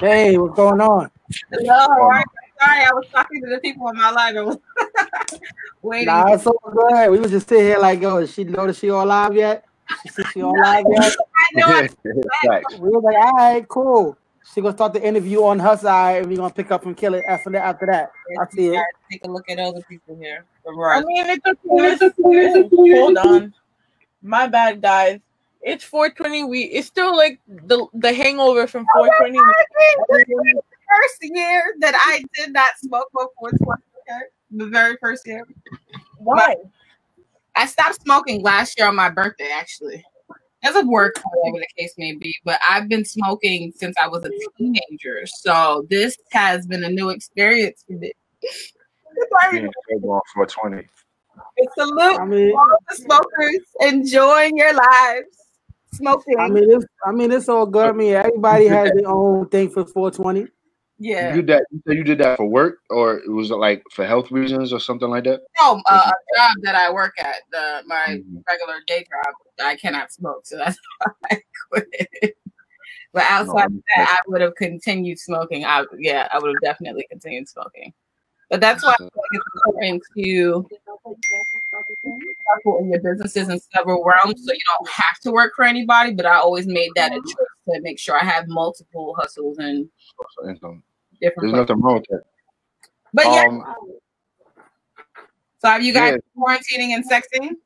Hey, what's going on? Hello, sorry, I was talking to the people in my live. Waiting. Nah, it's so good. We was just sitting here like, yo, is she noticed she on live yet? She on live yet? I know. We was like, all right, cool. She gonna start the interview on her side, and we gonna pick up and kill it after that. I see it. Take a look at other people here. I mean, it's okay. Hold on, my bad, guys. It's 420. It's still like the hangover from 420. The first year that I did not smoke before 420. The very first year. Why? I stopped smoking last year on my birthday, actually. As of work, whatever the case may be. But I've been smoking since I was a teenager. So this has been a new experience for me. Being 420. It's a look all the smokers enjoying your lives. Smoking. I mean, it's all good. I mean, everybody has their own thing for 420. Yeah. You did that for work, or it was like for health reasons or something like that? No, a job that I work at, my regular day job, I cannot smoke, so that's why I quit. But outside of that, I would have continued smoking. I would have definitely continued smoking. But that's why I feel like it's important to in your businesses in several realms, so you don't have to work for anybody. But I always made that a choice to make sure I have multiple hustles and different. There's nothing wrong with that. But yeah. So have you guys quarantining and sexting?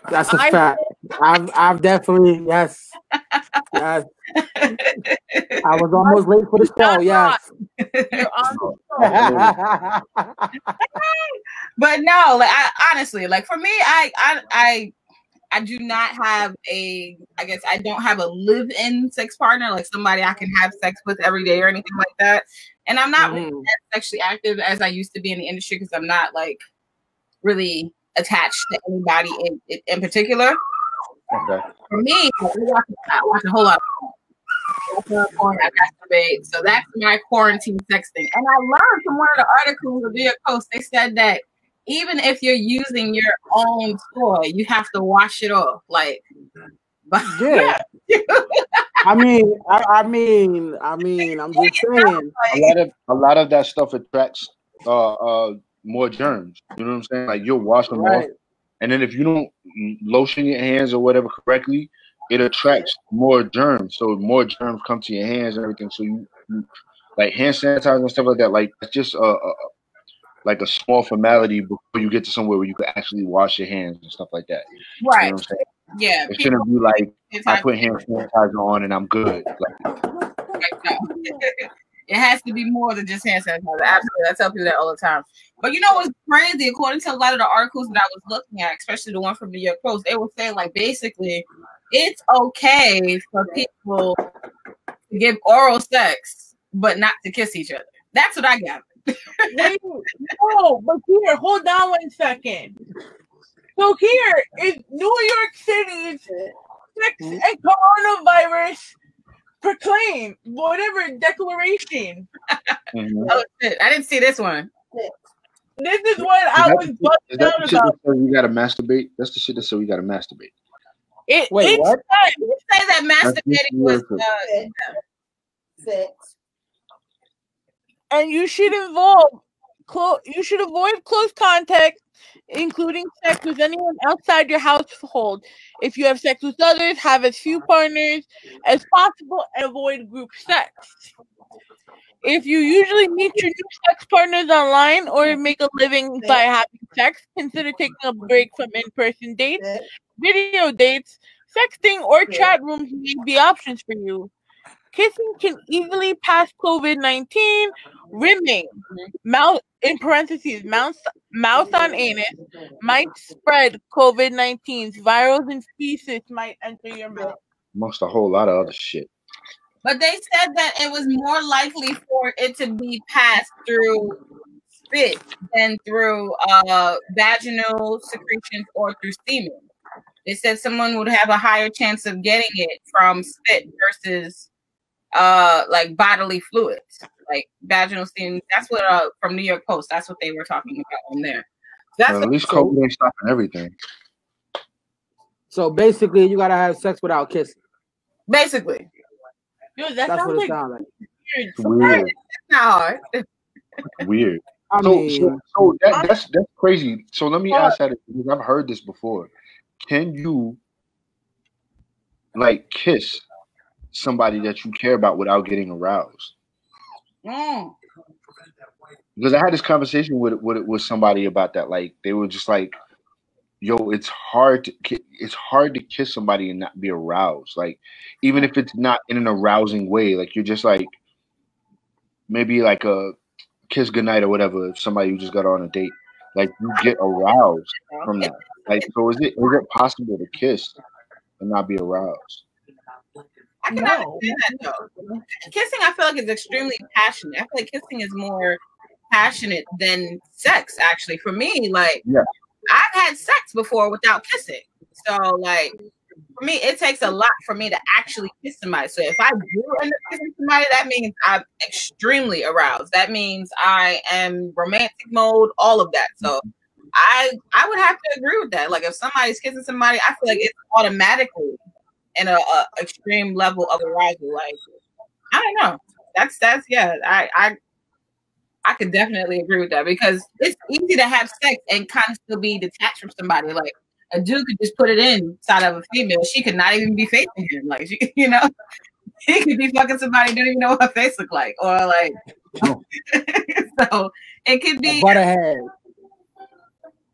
That's a fact. I've definitely yes. I was almost late for the show. Yes. You're on But no, like honestly, like for me, I do not have I don't have a live-in sex partner, like somebody I can have sex with every day or anything like that. And I'm not really as sexually active as I used to be in the industry because I'm not like really attached to anybody in particular. Okay. For me, I watch a whole lot of porn. I masturbate. So that's my quarantine sexting. And I learned from one of the articles of the Post, they said that even if you're using your own toy, you have to wash it off. Like, yeah. I mean, I'm just saying. A lot of that stuff attracts more germs. You know what I'm saying? Like you'll wash them off, and then if you don't lotion your hands or whatever correctly, it attracts more germs. So more germs come to your hands and everything. So you like hand sanitizer and stuff like that. Like it's just like a small formality before you get to somewhere where you can actually wash your hands and stuff like that. Right. You know what I'm saying? Yeah. It shouldn't be like I put hand sanitizer on and I'm good. It has to be more than just hand sanitizer. Absolutely. I tell people that all the time. But you know what's crazy? According to a lot of the articles that I was looking at, especially the one from New York Post, they were saying like basically it's okay for people to give oral sex, but not to kiss each other. That's what I got. No, but here, hold on 1 second. So here is New York City's sex and coronavirus proclaim whatever declaration. Oh shit! I didn't see this one. This is what I was busting out about. You gotta masturbate. That's the shit that said we gotta masturbate. Wait, what? You say that masturbating was sex. And you should avoid close contact, including sex with anyone outside your household. If you have sex with others, have as few partners as possible and avoid group sex. If you usually meet your new sex partners online or make a living by having sex, consider taking a break from in-person dates, video dates, sexting, or chat rooms may be options for you. Kissing can easily pass COVID-19. Rimming, mouth in parentheses, mouth on anus, might spread COVID-19's virals and feces might enter your mouth. Amongst a whole lot of other shit. But they said that it was more likely for it to be passed through spit than through vaginal secretions or through semen. They said someone would have a higher chance of getting it from spit versus like bodily fluids, like vaginal semen. That's what from New York Post. That's what they were talking about on there. That's at least COVID ain't stopping everything. So basically, you gotta have sex without kissing. Basically, Dude, that's what like it sounds like. It's weird. It's not hard. Weird. I mean, So that's crazy. So let me ask that, because I've heard this before. Can you like kiss somebody that you care about without getting aroused? Because I had this conversation with somebody about that. Like they were just like, "Yo, it's hard to kiss somebody and not be aroused. Like even if it's not in an arousing way, like you're just like maybe like a kiss goodnight or whatever. If somebody you just got on a date, like you get aroused from that. Like so, is it possible to kiss and not be aroused? I can understand that though. Kissing, I feel like, is extremely passionate. I feel like kissing is more passionate than sex. Actually, for me, like I've had sex before without kissing. So, like for me, it takes a lot for me to actually kiss somebody. So if I do end up kissing somebody, that means I'm extremely aroused. That means I am romantic mode, all of that. So I would have to agree with that. Like if somebody's kissing somebody, I feel like it's automatically in a extreme level of arousal. Like I don't know. That's yeah. I could definitely agree with that because it's easy to have sex and kind of still be detached from somebody. Like a dude could just put it inside of a female. She could not even be facing him. Like she, he could be fucking somebody, don't even know what her face look like, or like. So it could be. Butterhead.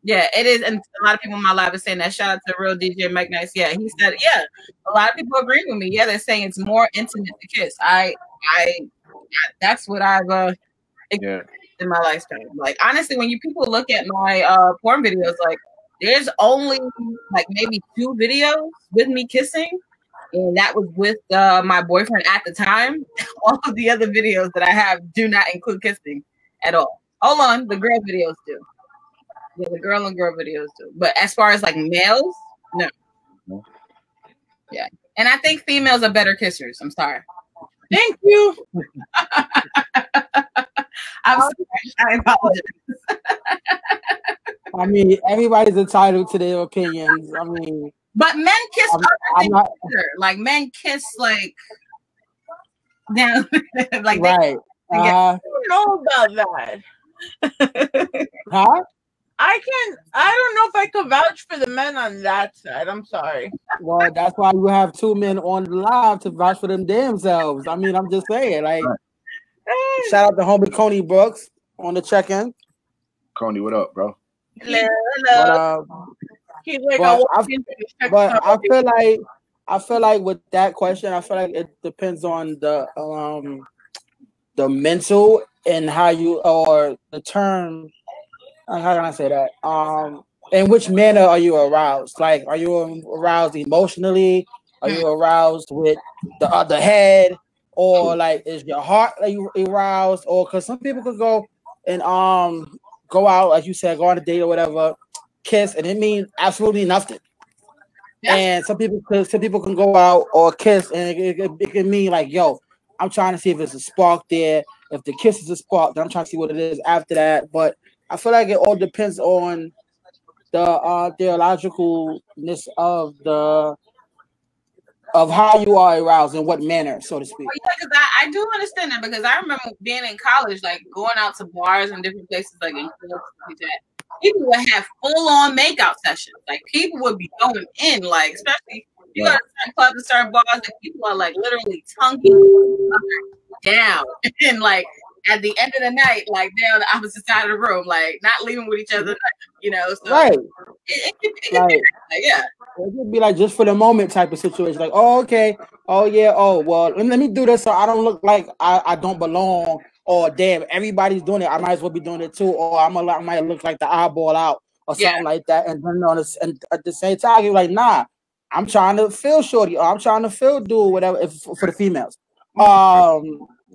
Yeah, it is, and a lot of people in my life are saying that. Shout out to real DJ Mike Nice. Yeah, he said, yeah, a lot of people agree with me. Yeah, they're saying it's more intimate to kiss. That's what I've in my lifestyle. Like honestly, when people look at my porn videos, like there's only like maybe 2 videos with me kissing, and that was with my boyfriend at the time. All of the other videos that I have do not include kissing at all. Hold on, the girl videos do. Yeah, the girl and girl videos do. But as far as like males, no. Yeah. And I think females are better kissers. I'm sorry. Thank you. I'm sorry. I apologize. I mean, everybody's entitled to their opinions. I mean, but men kiss like men kiss like down like right. I don't know about that. Huh? I don't know if I could vouch for the men on that side. I'm sorry. Well, that's why you have 2 men on the live to vouch for them damn selves. I mean, I'm just saying, like, shout out to homie Coney Brooks on the check-in. Coney, what up, bro? Hello. But I feel like with that question, I feel like it depends on the mental and how you, or the term. How can I say that? In which manner are you aroused? Like, are you aroused emotionally? Are you aroused with the other head? Or like, is your heart like you aroused? Or because some people could go and go out, like you said, go on a date or whatever, kiss, and it means absolutely nothing. Yeah. And some people can go out or kiss, and it can mean like, yo, I'm trying to see if it's a spark there. If the kiss is a spark, then I'm trying to see what it is after that. But I feel like it all depends on the theologicalness of how you are aroused in what manner, so to speak. Well, yeah, because I do understand that, because I remember being in college, like going out to bars and different places, like in clubs like that. People would have full-on makeout sessions. Like people would be going in, like especially you go to certain clubs and certain bars, and people are like literally tonguing down, and like at the end of the night, like they're on the opposite side of the room, like not leaving with each other, So right. It can be like, yeah. It could be like just for the moment type of situation. Like, oh, okay. Oh, yeah. Oh, well, let me do this so I don't look like I don't belong. Or damn, everybody's doing it. I might as well be doing it too. Or I might look like the eyeball out or something like that. And then and at the same time, you're like, nah, I'm trying to feel shorty. Or I'm trying to feel dude, whatever, for the females.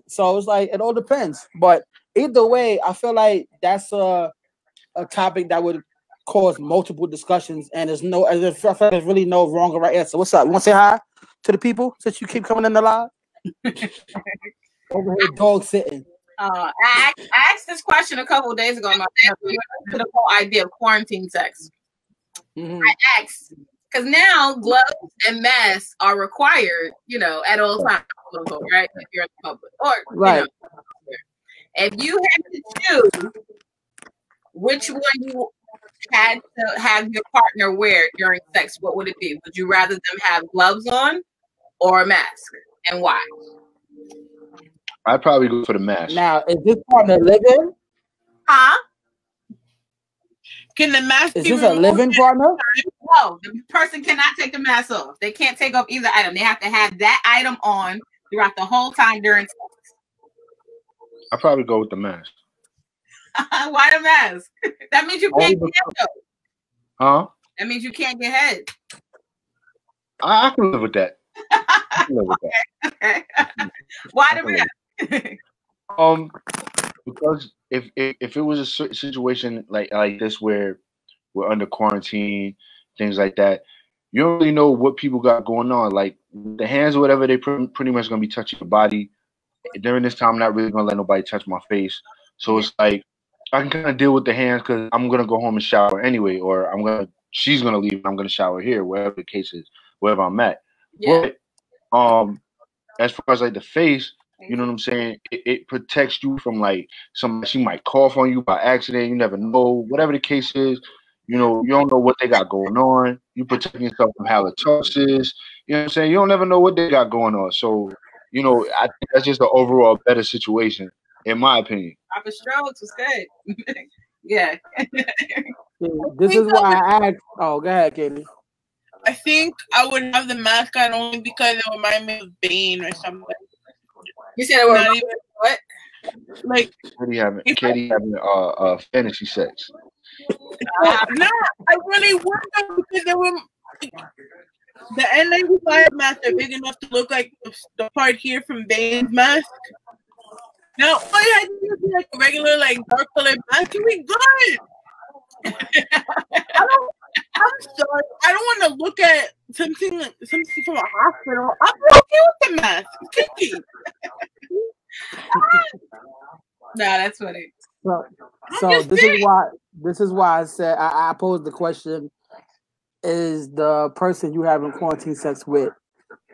So it's like, it all depends. But either way, I feel like that's a topic that would cause multiple discussions, and there's really no wrong or right answer. What's up? You want to say hi to the people since you keep coming in the live? Over here, dog sitting. I asked this question a couple of days ago. To the whole idea of quarantine sex. Mm-hmm. I asked because now gloves and masks are required, at all times. quote unquote, right? If you're in the public, or Right. you know, if you had to choose which one you had to have your partner wear during sex, what would it be? Would you rather them have gloves on or a mask, and why? I'd probably go for the mask. Now, is this partner living? Huh? Can the mask Is be this a removed? living partner? No, the person cannot take the mask off. They can't take off either item. They have to have that item on throughout the whole time during sex. I'd probably go with the mask. Why the mask? That means you can't get head, though. Huh? That means you can't get head. I can live with that. I can live with that. Okay. Why the mask? Because if it was a situation like this where we're under quarantine, things like that, you don't really know what people got going on. Like the hands or whatever, they pretty much gonna be touching your body. During this time, I'm not really gonna let nobody touch my face. So it's like I can kind of deal with the hands because I'm gonna go home and shower anyway, or she's gonna leave and I'm gonna shower here, wherever the case is, wherever I'm at. Yeah. But as far as like the face, you know what I'm saying? It protects you from like she might cough on you by accident. You never know. Whatever the case is, you know, you don't know what they got going on. You protect yourself from halitosis. You know what I'm saying? You don't never know what they got going on. So, you know, I think that's just an overall better situation, in my opinion. Proper strokes was good. Yeah. This is why I asked. Oh, go ahead, Katie. I think I would have the mask on only because it reminded me of Bane or something. You said it was Not even what? like Katie having fantasy sex. no, I really wonder because they were the N95 masks are big enough to look like the part here from Bane's mask. Now all you had to do was like a regular, like dark colored mask, and we good. I'm sorry. I don't want to look at something from a hospital. I'm okay with the mask. Kinky. Nah, that's funny. So this is why I said I posed the question: is the person you having quarantine sex with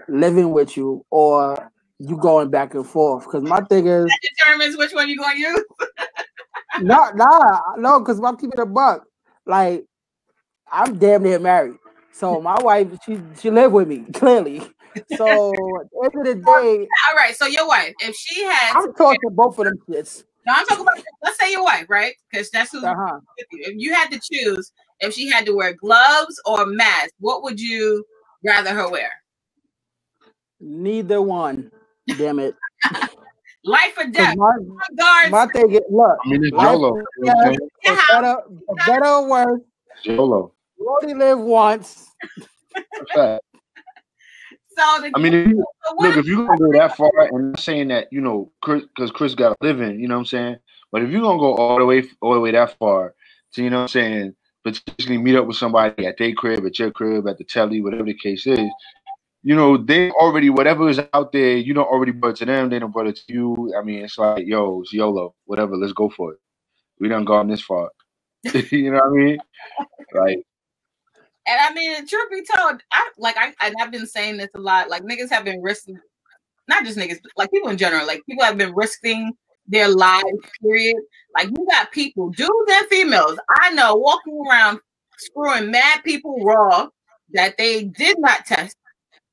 living with you, or you going back and forth? Because my thing is that determines which one you're gonna use. no, because I'm keeping it a buck. Like I'm damn near married, so my wife she live with me clearly. So at the end of the day, all right. So your wife, if she had, I'm talking both of them shits. No, I'm talking about. Let's say your wife, right? Because that's who's Uh-huh. with you. If you had to choose, if she had to wear gloves or mask, what would you rather her wear? Neither one. Damn it. Life or death. My thing is, look. I mean, it's YOLO. For better or worse, YOLO. you only live once. I mean, if you're gonna go that far, and I'm saying that, you know, because Chris got a living, you know what I'm saying. But if you're gonna go all the way that far, to, you know what I'm saying, potentially meet up with somebody at their crib, at your crib, at the telly, whatever the case is, you know, they already, whatever is out there, you don't already brought it to them, they don't brought it to you. I mean, it's like, yo, it's YOLO, whatever, let's go for it. We done gone this far. You know what I mean? Like. And I mean, truth be told, I've been saying this a lot. Like niggas have been risking, not just niggas, but like people in general. Like people have been risking their lives. Period. Like you got people, dudes and females, I know, walking around screwing mad people raw that they did not test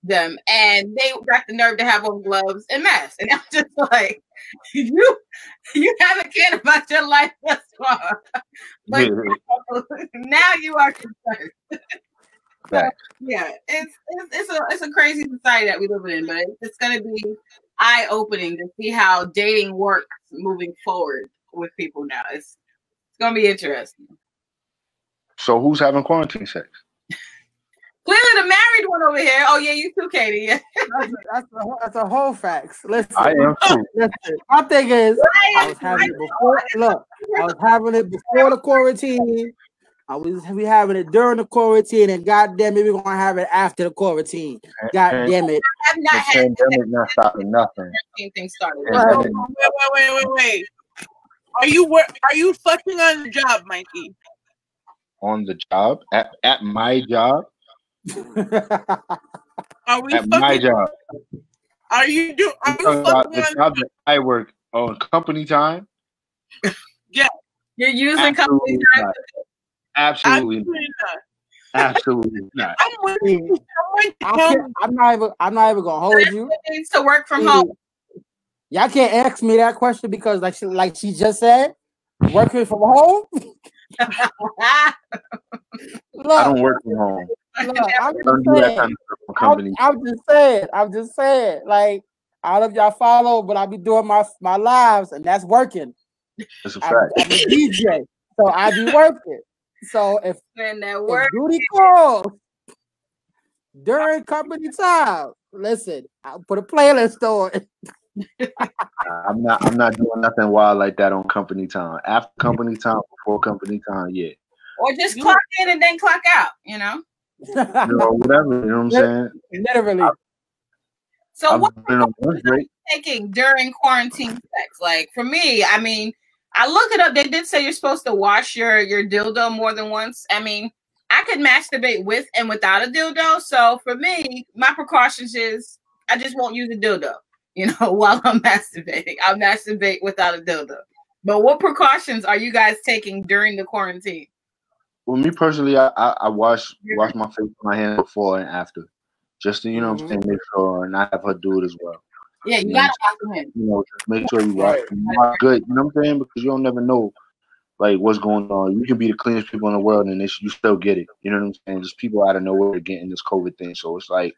them, and they got the nerve to have on gloves and masks. And I'm just like, you haven't cared about your life thus far, but now you are concerned. So, yeah, it's a crazy society that we live in, but it's going to be eye-opening to see how dating works moving forward with people now. It's going to be interesting. So who's having quarantine sex? Clearly the married one over here. Oh yeah, you too, Katie. That's a whole facts. Listen, I am too. Listen, my thing is, I was having it before. Look, I was having it before the quarantine. We having it during the quarantine, and goddamn it, we're gonna have it after the quarantine. God damn it! I've not had pandemic not stopping nothing. Thing started. Wait. Are you fucking on the job, Mikey? On the job? At my job? Are we at my job? Are you fucking the job that I work on company time? Yeah. You're using company time? Absolutely not. Absolutely not. I'm not even gonna hold you. Needs to work from home. Y'all can't ask me that question because, like she just said, working from home. Look, I don't work from home. Look, I'm just saying. Like, all of y'all follow, but I be doing my lives, and that's working. That's a fact. I'm a DJ, so I be working. So if duty calls during company time, listen, I'll put a playlist on. I'm not doing nothing wild like that on company time. After company time, before company time, yeah. Or just clock in and then clock out, you know? Whatever, you know what I'm saying? Literally. So what are you taking during quarantine sex? Like, for me, I mean, I look it up. They did say you're supposed to wash your dildo more than once. I mean, I could masturbate with and without a dildo. So for me, my precautions is I just won't use a dildo, you know, while I'm masturbating. I'll masturbate without a dildo. But what precautions are you guys taking during the quarantine? Well, me personally, I wash my face and my hands before and after. Just to, you know what I'm saying, make sure, and I have her do it as well. Yeah, you gotta wash them in. You know, just make sure you wash them good, you know what I'm saying? Because you don't never know, like, what's going on. You can be the cleanest people in the world and you still get it. You know what I'm saying? Just people out of nowhere getting this COVID thing. So it's like,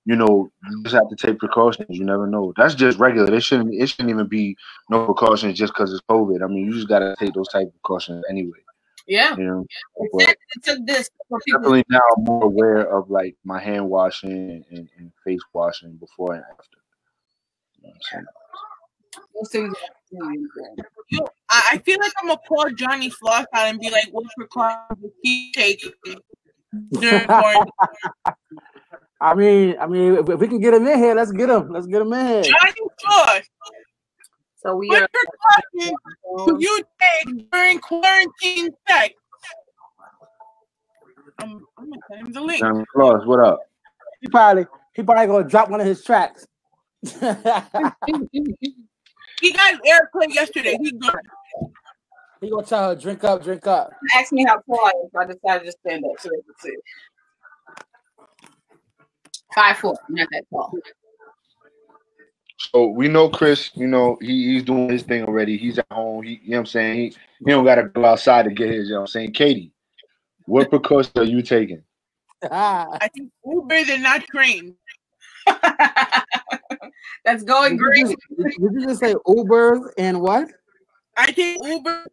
you know, you just have to take precautions. You never know. That's just regular. It shouldn't even be no precautions just because it's COVID. I mean, you just gotta take those type of precautions anyway. Yeah. You know, it took this for people. Definitely now I'm more aware of like my hand washing and face washing before and after. You know what I'm saying? I feel like I'm gonna call Johnny Floss out and be like, "What precautions is he taking during quarantine?" I mean, if we can get him in here, let's get him. Let's get him in here. Johnny Floss. So what precautions do you take during quarantine sex? I'm gonna send him the link. Johnny Floss, what up? He probably gonna drop one of his tracks. He got airplay yesterday. He good. He gonna tell her, drink up. Ask me how tall I am, so I decided to stand up so they could see. 5'4", not that tall. So we know Chris, you know, he's doing his thing already. He's at home. You know what I'm saying? He don't gotta go outside to get his, you know what I'm saying? Katie, what precautions are you taking? I think Uber, they're not trained. That's going great. Did you just say Uber and what? I take Uber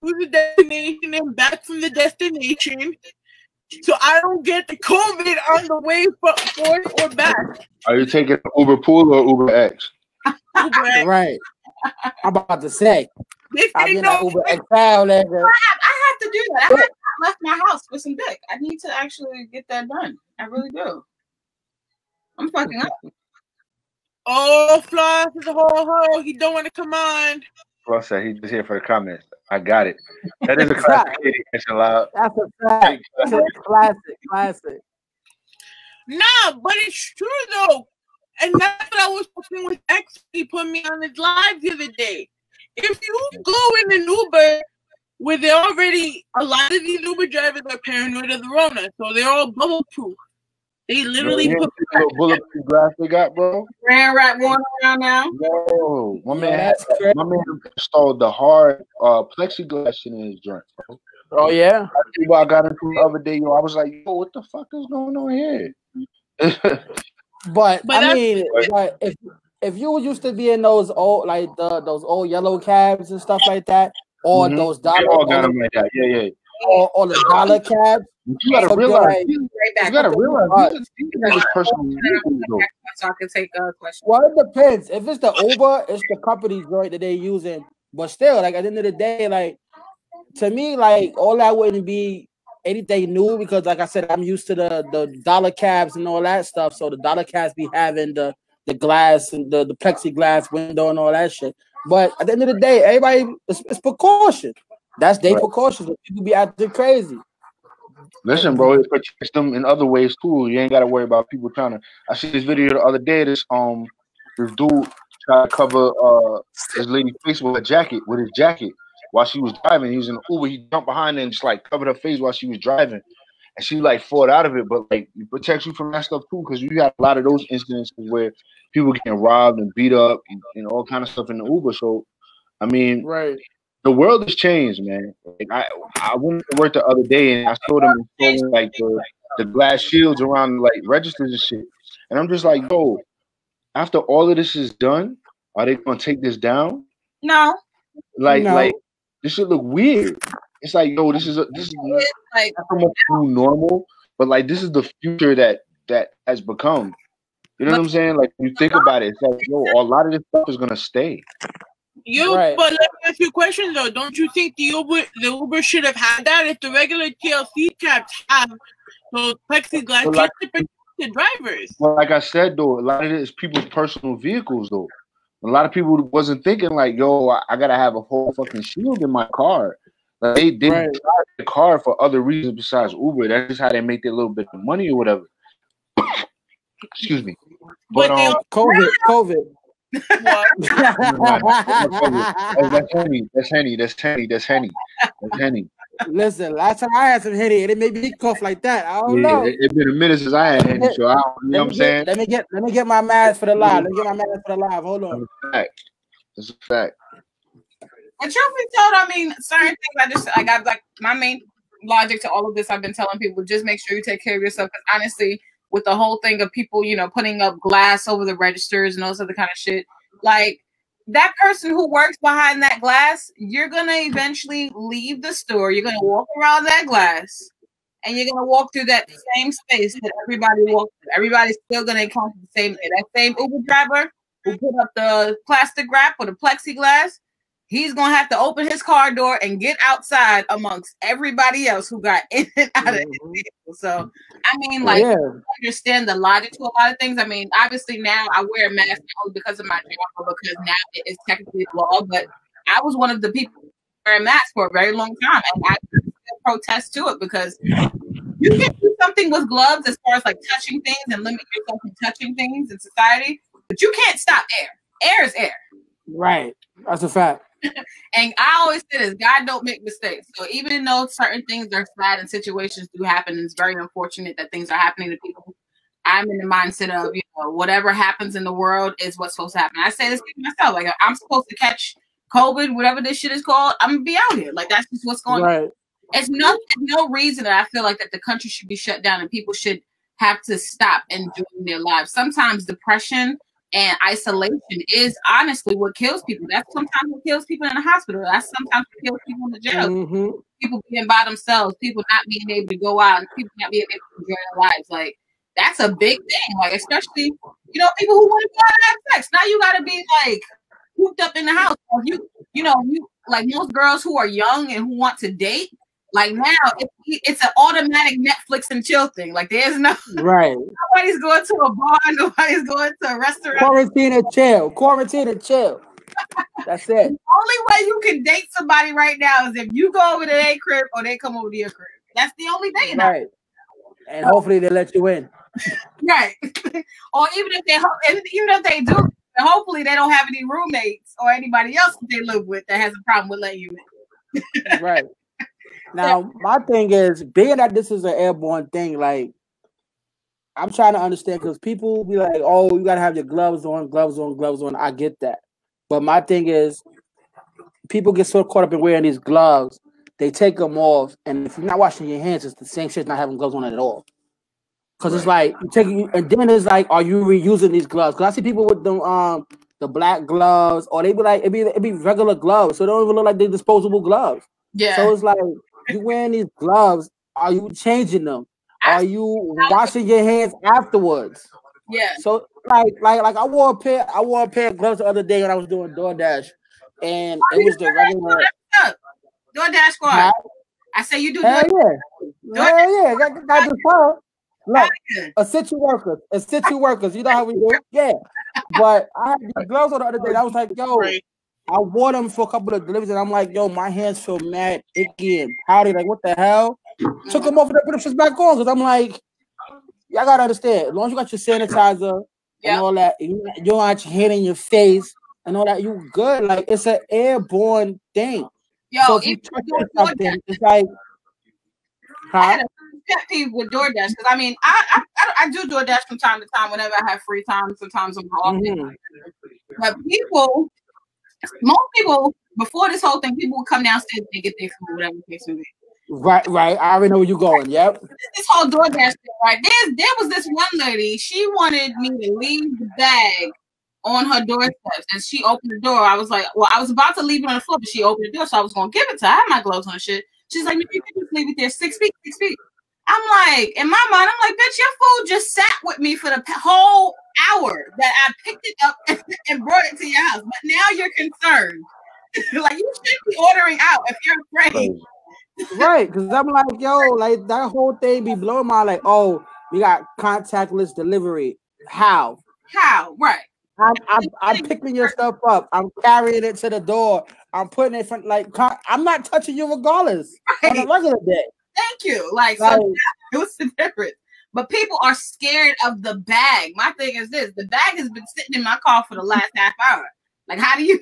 to the destination and back from the destination, so I don't get the COVID on the way forth or back. Are you taking Uber Pool or Uber X? Uber X. Right. I'm about to say. I have to do that. I left my house with some dick. I need to actually get that done. I really do. I'm fucking up. Oh, Floss is a ho. He don't want to come on. Floss said he's just here for the comments. I got it. That is a classic Katie question loud. That's a fact. Classic. Nah, but it's true though. And that's what I was talking with X. He put me on his live the other day. If you go in an Uber where they're already, a lot of these Uber drivers are paranoid of the Rona, so they're all bubble proof. They literally put the bulletproof glass they got, bro. Ran right one around now. No, my man installed the hard plexiglass shit in his joint, bro. Oh yeah. I got into the other day, yo. I was like, yo, what the fuck is going on here? But I mean, like, if you used to be in those old those old yellow cabs and stuff like that, or those dollar, all got them like that. Yeah. Or the dollar cabs. You gotta realize. This person. So I can take a question. Well, it depends. If it's the Uber, it's the company's joint that they're using. But still, like at the end of the day, like to me, like all that wouldn't be anything new because, like I said, I'm used to the dollar cabs and all that stuff. So the dollar cabs be having the glass and the plexiglass window and all that shit. But at the end of the day, everybody it's precaution. That's their precautions. People be acting crazy. Listen, bro, it protects them in other ways too. You ain't gotta worry about people trying to. I see this video the other day. This this dude tried to cover this lady's face with his jacket while she was driving. He was in an Uber. He jumped behind her and just like covered her face while she was driving, and she like fought out of it. But like it protects you from that stuff too, because you got a lot of those incidents where people getting robbed and beat up and all kind of stuff in the Uber. So I mean, right. The world has changed, man. Like I went to work the other day and I saw them installing like the glass shields around like registers and shit. And I'm just like, yo, after all of this is done, are they gonna take this down? No. Like this should look weird. It's like, yo, this is like not so much new normal, but like this is the future that has become. You know what I'm saying? Like when you think about it, it's like, yo, a lot of this stuff is gonna stay. But let me ask you a question though. Don't you think the Uber should have had that if the regular TLC cabs have those plexiglass just to protect the drivers? Well, like I said though, a lot of it is people's personal vehicles though. A lot of people wasn't thinking like, yo, I gotta have a whole fucking shield in my car. Like they didn't drive the car for other reasons besides Uber. That's just how they make their little bit of money or whatever. Excuse me. But COVID. What? That's Henny. Listen, last time I had some Henny, and it made me cough like that. I don't know. It's been a minute since I had Henny, so you know what I'm saying? Let me get my mask for the live. Hold on. That's a fact. And truth be told, I mean, certain things I got like my main logic to all of this. I've been telling people, just make sure you take care of yourself. Because honestly, with the whole thing of people, putting up glass over the registers and all this other kind of shit, like that person who works behind that glass, you're gonna eventually leave the store. You're gonna walk around that glass, and you're gonna walk through that same space that everybody walks through. Everybody's still gonna encounter the same thing. That same Uber driver who put up the plastic wrap or the plexiglass, he's gonna have to open his car door and get outside amongst everybody else who got in and out of his vehicle. So, I mean, like, I understand the logic to a lot of things. I mean, obviously now I wear a mask only because of my job, or because now it is technically law. But I was one of the people wearing masks for a very long time, and I still protest to it because you can do something with gloves as far as like touching things and limit yourself from touching things in society, but you can't stop air. Air is air. Right. That's a fact. And I always say this: God don't make mistakes. So even though certain things are sad and situations do happen, and it's very unfortunate that things are happening to people, I'm in the mindset of whatever happens in the world is what's supposed to happen. I say this to myself: like I'm supposed to catch COVID, whatever this shit is called. I'm gonna be out here. Like that's just what's going on. It's no reason that I feel like that the country should be shut down and people should have to stop enjoying their lives. Sometimes depression and isolation is honestly what kills people. That's sometimes what kills people in the hospital. That's sometimes what kills people in the jail. Mm-hmm. People being by themselves, people not being able to go out, and people not being able to enjoy their lives. Like that's a big thing. Like especially people who want to go out and have sex. Now you got to be like cooped up in the house. Or you like most girls who are young and who want to date. Like now, it's an automatic Netflix and chill thing. Like there's nobody's going to a bar, nobody's going to a restaurant. Quarantine and chill. That's it. The only way you can date somebody right now is if you go over to their crib or they come over to your crib. That's the only thing. Right. And hopefully they let you in. Right. Or even if they do, hopefully they don't have any roommates or anybody else that they live with that has a problem with letting you in. Right. Now, my thing is, being that this is an airborne thing, like, I'm trying to understand, because people be like, oh, you got to have your gloves on. I get that. But my thing is, people get so caught up in wearing these gloves, they take them off, and if you're not washing your hands, it's the same shit not having gloves on at all. Because it's like, and then it's like, are you reusing these gloves? Because I see people with the black gloves, or they be like, it be regular gloves, so they don't even look like they're disposable gloves. Yeah. So it's like, you wearing these gloves, are you changing them? Are you washing your hands afterwards? Yeah. So like I wore a pair of gloves the other day when I was doing DoorDash, and it was the regular DoorDash squad. I say you do. Hell yeah. Got the phone. Look, essential workers. You know how we do? Yeah. But I had these gloves on the other day. And I was like, yo. I wore them for a couple of deliveries, and I'm like, yo, my hands feel mad icky and powdery. Like, what the hell? Took them off and put them shits back on, because I'm like, y'all gotta understand, as long as you got your sanitizer, and all that. You don't want your hand in your face and all that. You good. Like, it's an airborne thing. Yo, so if you touch something, it's like, I had a pet peeve with DoorDash because I mean, I do DoorDash from time to time whenever I have free time. Sometimes I'm off. But most people, before this whole thing, people would come downstairs and get their food, whatever the case may be. Right. I already know where you're going. Yep. This whole DoorDash thing, right? There was this one lady. She wanted me to leave the bag on her doorstep, and she opened the door. I was like, well, I was about to leave it on the floor, but she opened the door, so I was gonna give it to her. I had my gloves on and shit. She's like, you can just leave it there 6 feet, 6 feet. I'm like, in my mind, I'm like, bitch, your food just sat with me for the whole hour that I picked it up and brought it to your house. But now you're concerned. Like, you should be ordering out if you're afraid. Right, because I'm like, yo, like that whole thing be blowing my like, oh, we got contactless delivery. How? Right. I'm picking your stuff up. I'm carrying it to the door. I'm putting it front. Like, I'm not touching you regardless on a regular day. Thank you. Like, so what's the difference? But people are scared of the bag. My thing is this: the bag has been sitting in my car for the last half hour. Like, how do you?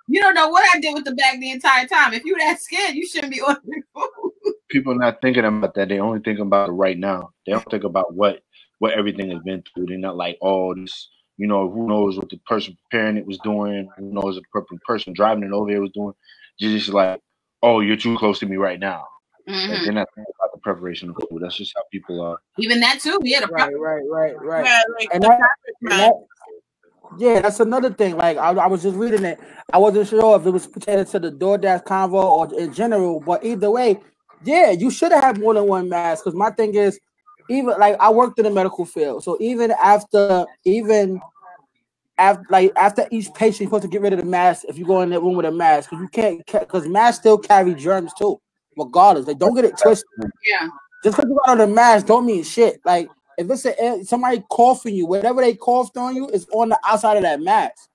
You don't know what I did with the bag the entire time. If you're that scared, you shouldn't be ordering food. People are not thinking about that. They only think about it right now. They don't think about what everything has been through. They're not like, oh, this, you know, who knows what the person preparing it was doing? Who knows what the person driving it over there was doing? You're just like, oh, you're too close to me right now. Mm-hmm. Like, they're not thinking about the preparation of food. That's just how people are. Even that too. Yeah, right. Yeah, like yeah, that's another thing. Like, I was just reading it. I wasn't sure if it was pertaining to the DoorDash convo or in general, but either way, yeah, you should have more than one mask. Because my thing is, even like I worked in the medical field, so even after each patient, you're supposed to get rid of the mask if you go in that room with a mask, because you can't, because masks still carry germs too, regardless. Like, don't get it twisted. Yeah. Just because you got on the mask don't mean shit. Like, if it's somebody coughing you, whatever they coughed on you is on the outside of that mask.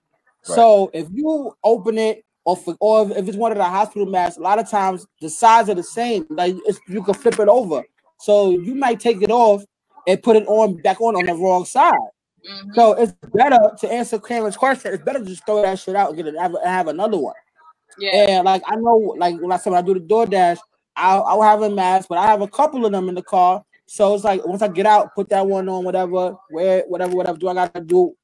Right. So if you open it, or if it's one of the hospital masks, a lot of times the sides are the same. Like, you can flip it over, so you might take it off and put it back on the wrong side. Mm-hmm. So it's better, to answer Cameron's question, it's better to just throw that shit out and have another one. Yeah. And like, I know, like when I do the DoorDash, I'll have a mask, but I have a couple of them in the car. So it's like, once I get out, put that one on, whatever do I gotta do,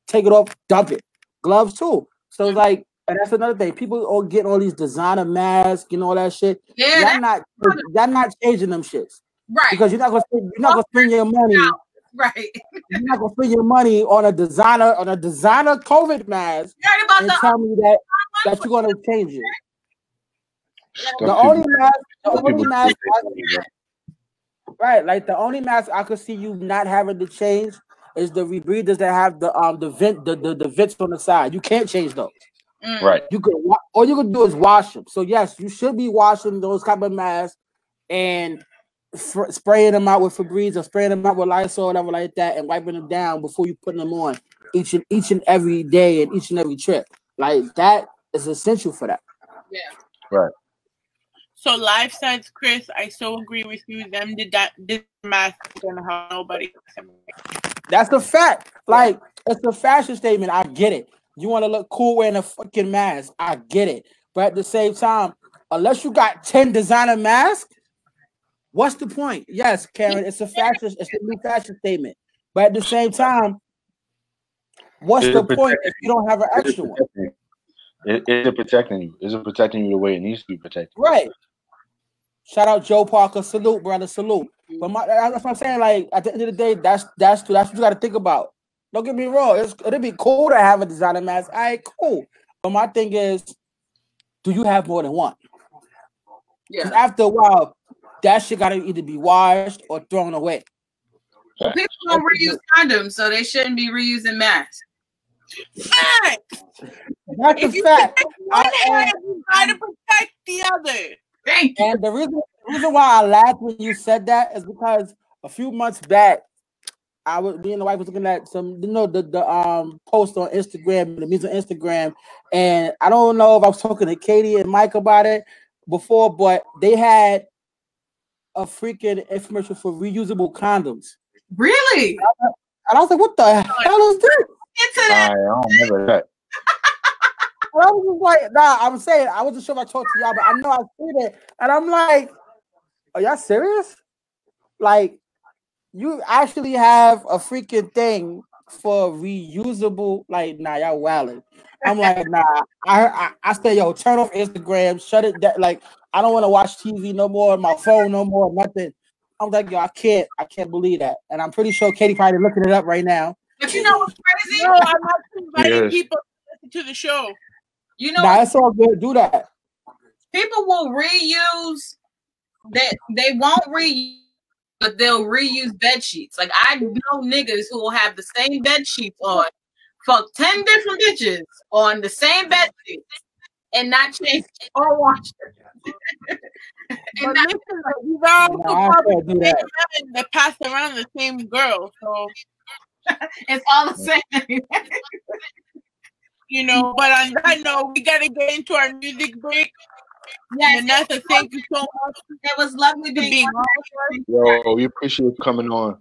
take it off, dump it. Gloves too. So it's like, and that's another thing. People all getting all these designer masks and all that shit. Yeah, y'all not changing them shits. Right. Because you're not gonna spend your money. Right. You're not gonna spend your money on a designer COVID mask and tell me that you're gonna change it. The only mask right, like the only mask I could see you not having to change is the rebreathers that have the vents on the side. You can't change those. Right. All you could do is wash them. So yes, you should be washing those type of masks and spraying them out with Febreze or spraying them out with Lysol or whatever like that, and wiping them down before you put them on each and every day and each and every trip. Like, that is essential for that. Yeah. Right. So life size Chris, I so agree with you. Them did mask gonna help nobody. That's the fact. Like, it's a fashion statement. I get it. You want to look cool wearing a fucking mask. I get it. But at the same time, unless you got 10 designer masks, what's the point? Yes, Karen, it's a new fashion statement. But at the same time, what's the point if you don't have an extra one? Is it protecting you? Is it protecting you the way it needs to be protected? Right. Shout out Joe Parker. Salute, brother. Salute. But that's what I'm saying. Like, at the end of the day, that's what you got to think about. Don't get me wrong. It'd be cool to have a designer mask. All right, cool. But my thing is, do you have more than one? Yeah. After a while, that shit got to either be washed or thrown away. Well, people don't reuse condoms, so they shouldn't be reusing masks. Fact. That's a fact. You got to protect the other. Thank you. And the reason why I laughed when you said that is because a few months back, me and the wife was looking at some, the post on Instagram, the music on Instagram, and I don't know if I was talking to Katie and Mike about it before, but they had a freaking infomercial for reusable condoms. Really? And I was like, what the hell is this? Into that. I don't remember that. And I was just like, nah, I'm saying, I wasn't sure if I talked to y'all, but I know I've seen it. And I'm like, are y'all serious? Like, you actually have a freaking thing for reusable, like, nah, y'all wildin'. I'm like, nah, I said, yo, turn off Instagram, shut it down. Like, I don't want to watch TV no more, my phone no more, nothing. I was like, yo, I can't believe that. And I'm pretty sure Katie probably looking it up right now. But you know what's crazy? No, I'm not inviting people to the show. You know, nah, it's all good. Do that. People will reuse. They won't reuse, but they'll reuse bed sheets. Like I know niggas who will have the same bed sheets on, fuck 10 different bitches on the same bed sheets, and not change or wash them. But listen, these are also probably the same men that pass around the same girl, so it's all the same. You know, but on that note, we gotta get into our music break. Yes, Vanessa, thank you so much. It was lovely being on. Yo, we appreciate you coming on.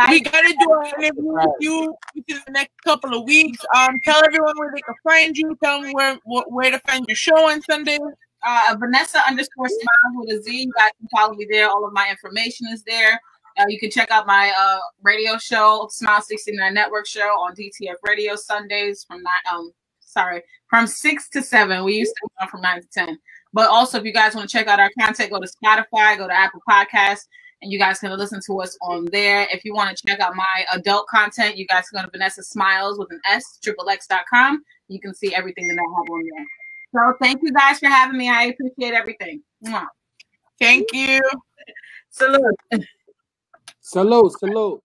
We gotta do an interview with you within the next couple of weeks. Tell everyone where they can find you. Tell them where to find your show on Sunday. Vanessa _Smilez with a Z. You guys can follow me there. All of my information is there. You can check out my radio show, Smile 69 Network show on DTF Radio Sundays from 6 to 7. We used to go from 9 to 10. But also, if you guys want to check out our content, go to Spotify, go to Apple Podcasts, and you guys can listen to us on there. If you want to check out my adult content, you guys can go to Vanessa Smilez with an S, XXX.com. You can see everything that I have on there. So thank you guys for having me. I appreciate everything. Mwah. Thank you. Salute. Salute.